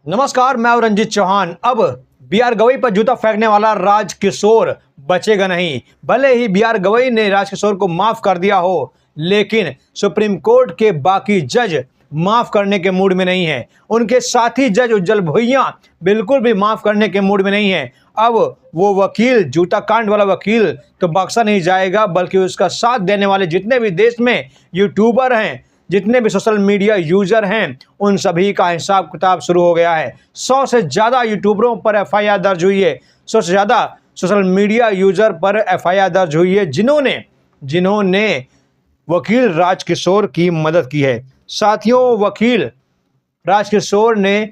नमस्कार, मैं हूं रंजीत चौहान। अब बीआर गवई पर जूता फेंकने वाला राज किशोर बचेगा नहीं। भले ही बीआर गवई ने राज किशोर को माफ कर दिया हो, लेकिन सुप्रीम कोर्ट के बाकी जज माफ करने के मूड में नहीं है। उनके साथी जज उज्जवल भुइयां बिल्कुल भी माफ करने के मूड में नहीं है। अब वो वकील, जूता कांड वाला वकील तो बख्शा नहीं जाएगा, बल्कि उसका साथ देने वाले जितने भी देश में यूट्यूबर हैं, जितने भी सोशल मीडिया यूजर हैं, उन सभी का हिसाब किताब शुरू हो गया है। 100 से ज़्यादा यूट्यूबरों पर एफआईआर दर्ज हुई है। 100 से ज़्यादा सोशल मीडिया यूजर पर एफआईआर दर्ज हुई है, जिन्होंने वकील राज किशोर की मदद की है। साथियों, वकील राज किशोर ने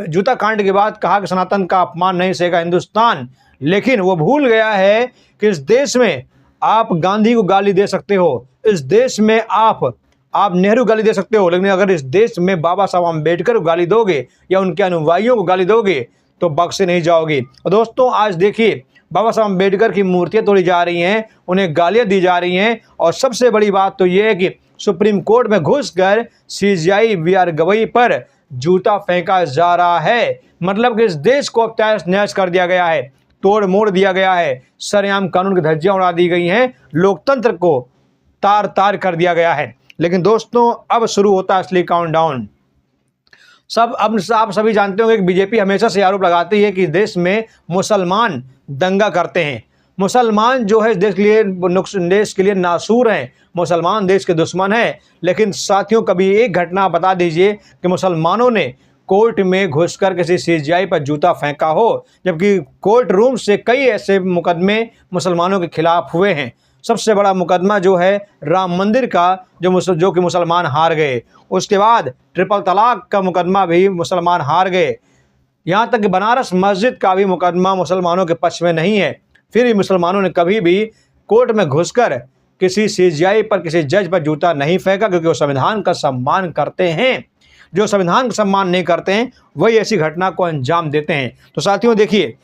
जूता कांड के बाद कहा कि सनातन का अपमान नहीं सहेगा हिंदुस्तान, लेकिन वो भूल गया है कि इस देश में आप गांधी को गाली दे सकते हो, इस देश में आप नेहरू गाली दे सकते हो, लेकिन अगर इस देश में बाबा साहब अम्बेडकर को गाली दोगे या उनके अनुयायियों को गाली दोगे तो बख्शे नहीं जाओगे। और दोस्तों, आज देखिए, बाबा साहब अम्बेडकर की मूर्तियां तोड़ी जा रही हैं, उन्हें गालियां दी जा रही हैं, और सबसे बड़ी बात तो यह है कि सुप्रीम कोर्ट में घुसकर सीजेआई बीआर गवई पर जूता फेंका जा रहा है। मतलब कि इस देश को अब तहस नहस कर दिया गया है, तोड़ मोड़ दिया गया है, सरेआम कानून की धज्जियां उड़ा दी गई हैं, लोकतंत्र को तार तार कर दिया गया है। लेकिन दोस्तों, अब शुरू होता है असली काउंटडाउन। आप सभी जानते होंगे कि बीजेपी हमेशा से आरोप लगाती है कि देश में मुसलमान दंगा करते हैं। मुसलमान जो है देश के लिए नासूर हैं, मुसलमान देश के दुश्मन हैं। लेकिन साथियों, कभी एक घटना बता दीजिए कि मुसलमानों ने कोर्ट में घुसकर किसी सीजेआई पर जूता फेंका हो, जबकि कोर्ट रूम से कई ऐसे मुकदमे मुसलमानों के खिलाफ हुए हैं। सबसे बड़ा मुकदमा जो है राम मंदिर का, जो कि मुसलमान हार गए। उसके बाद ट्रिपल तलाक का मुकदमा भी मुसलमान हार गए। यहाँ तक कि बनारस मस्जिद का भी मुकदमा मुसलमानों के पक्ष में नहीं है। फिर भी मुसलमानों ने कभी भी कोर्ट में घुसकर किसी सीजेआई पर, किसी जज पर जूता नहीं फेंका, क्योंकि वो संविधान का सम्मान करते हैं। जो संविधान का सम्मान नहीं करते हैं वही ऐसी घटना को अंजाम देते हैं। तो साथियों, देखिए,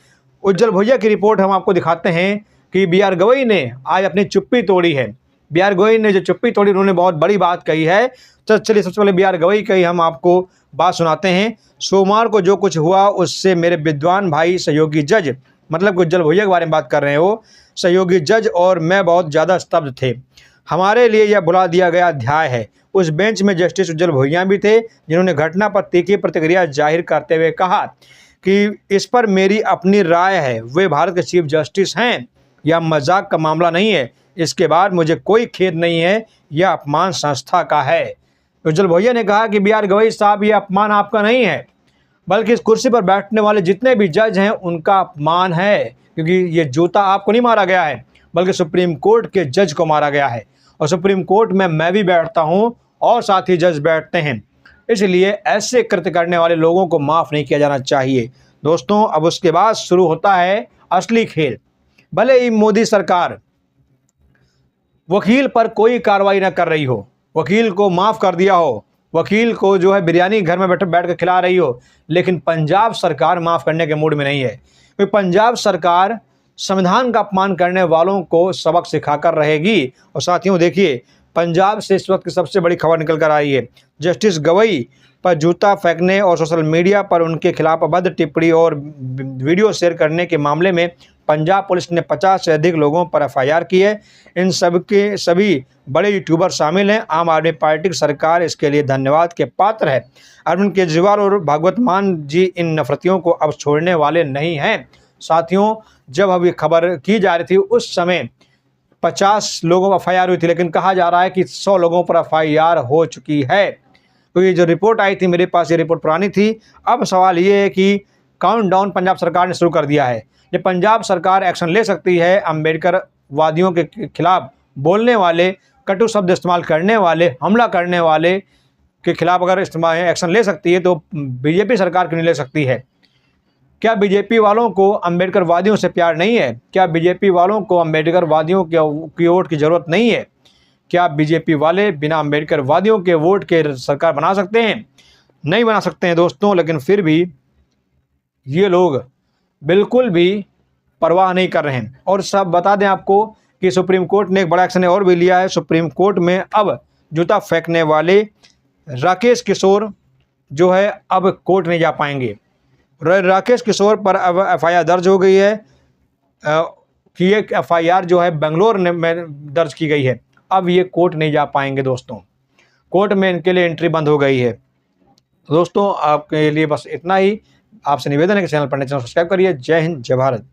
उज्जवल भुइयां की रिपोर्ट हम आपको दिखाते हैं कि बीआर गवई ने आज अपनी चुप्पी तोड़ी है। बीआर गवई ने जो चुप्पी तोड़ी, उन्होंने बहुत बड़ी बात कही है। तो चलिए, सबसे पहले बीआर गवई की हम आपको बात सुनाते हैं। सोमवार को जो कुछ हुआ उससे मेरे विद्वान भाई सहयोगी जज, मतलब उज्जवल भुइयां के बारे में बात कर रहे हैं वो, सहयोगी जज और मैं बहुत ज़्यादा स्तब्ध थे। हमारे लिए यह भुला दिया गया अध्याय है। उस बेंच में जस्टिस उज्जवल भुइयां भी थे, जिन्होंने घटना पर तीखी प्रतिक्रिया जाहिर करते हुए कहा कि इस पर मेरी अपनी राय है। वे भारत के चीफ जस्टिस हैं, यह मजाक का मामला नहीं है। इसके बाद मुझे कोई खेद नहीं है, यह अपमान संस्था का है। उज्जवल भुइयां ने कहा कि बीआर गवई साहब, यह अपमान आपका नहीं है, बल्कि इस कुर्सी पर बैठने वाले जितने भी जज हैं उनका अपमान है, क्योंकि ये जूता आपको नहीं मारा गया है, बल्कि सुप्रीम कोर्ट के जज को मारा गया है। और सुप्रीम कोर्ट में मैं भी बैठता हूँ और साथ ही जज बैठते हैं, इसलिए ऐसे कृत्य करने वाले लोगों को माफ़ नहीं किया जाना चाहिए। दोस्तों, अब उसके बाद शुरू होता है असली खेल। भले ही मोदी सरकार वकील पर कोई कार्रवाई ना कर रही हो, वकील को माफ़ कर दिया हो, वकील को जो है बिरयानी घर में बैठ कर खिला रही हो, लेकिन पंजाब सरकार माफ़ करने के मूड में नहीं है। क्योंकि पंजाब सरकार संविधान का अपमान करने वालों को सबक सिखाकर रहेगी। और साथियों, देखिए, पंजाब से इस वक्त की सबसे बड़ी खबर निकल कर आई है। जस्टिस गवई पर जूता फेंकने और सोशल मीडिया पर उनके खिलाफ अभद्र टिप्पणी और वीडियो शेयर करने के मामले में पंजाब पुलिस ने 50 से अधिक लोगों पर एफआईआर की है। इन सभी बड़े यूट्यूबर शामिल हैं। आम आदमी पार्टी की सरकार इसके लिए धन्यवाद के पात्र है। अरविंद केजरीवाल और भगवत मान जी इन नफरतियों को अब छोड़ने वाले नहीं हैं। साथियों, जब अब ये खबर की जा रही थी उस समय 50 लोगों पर एफआईआर हुई थी, लेकिन कहा जा रहा है कि 100 लोगों पर एफआईआर हो चुकी है। तो ये जो रिपोर्ट आई थी, मेरे पास ये रिपोर्ट पुरानी थी। अब सवाल ये है कि काउंटडाउन पंजाब सरकार ने शुरू कर दिया है। ये पंजाब सरकार एक्शन ले सकती है अम्बेडकर वादियों के खिलाफ बोलने वाले, कटु शब्द इस्तेमाल करने वाले, हमला करने वाले के खिलाफ अगर एक्शन ले सकती है, तो बीजेपी सरकार क्यों नहीं ले सकती है? क्या बीजेपी वालों को अम्बेडकर वादियों से प्यार नहीं है? क्या बीजेपी वालों को अम्बेडकर वादियों की वोट की ज़रूरत नहीं है? क्या बीजेपी वाले बिना अम्बेडकर वादियों के वोट के सरकार बना सकते हैं? नहीं बना सकते हैं दोस्तों। लेकिन फिर भी ये लोग बिल्कुल भी परवाह नहीं कर रहे हैं। और सब बता दें आपको कि सुप्रीम कोर्ट ने एक बड़ा एक्शन और भी लिया है। सुप्रीम कोर्ट में अब जूता फेंकने वाले राकेश किशोर जो है अब कोर्ट नहीं जा पाएंगे। राकेश किशोर पर अब एफआईआर दर्ज हो गई है कि एक एफआईआर जो है बेंगलोर में दर्ज की गई है। अब ये कोर्ट नहीं जा पाएंगे दोस्तों, कोर्ट में इनके लिए एंट्री बंद हो गई है। दोस्तों आपके लिए बस इतना ही। आपसे निवेदन है कि चैनल पर नए चैनल सब्सक्राइब करिए। जय हिंद, जय भारत।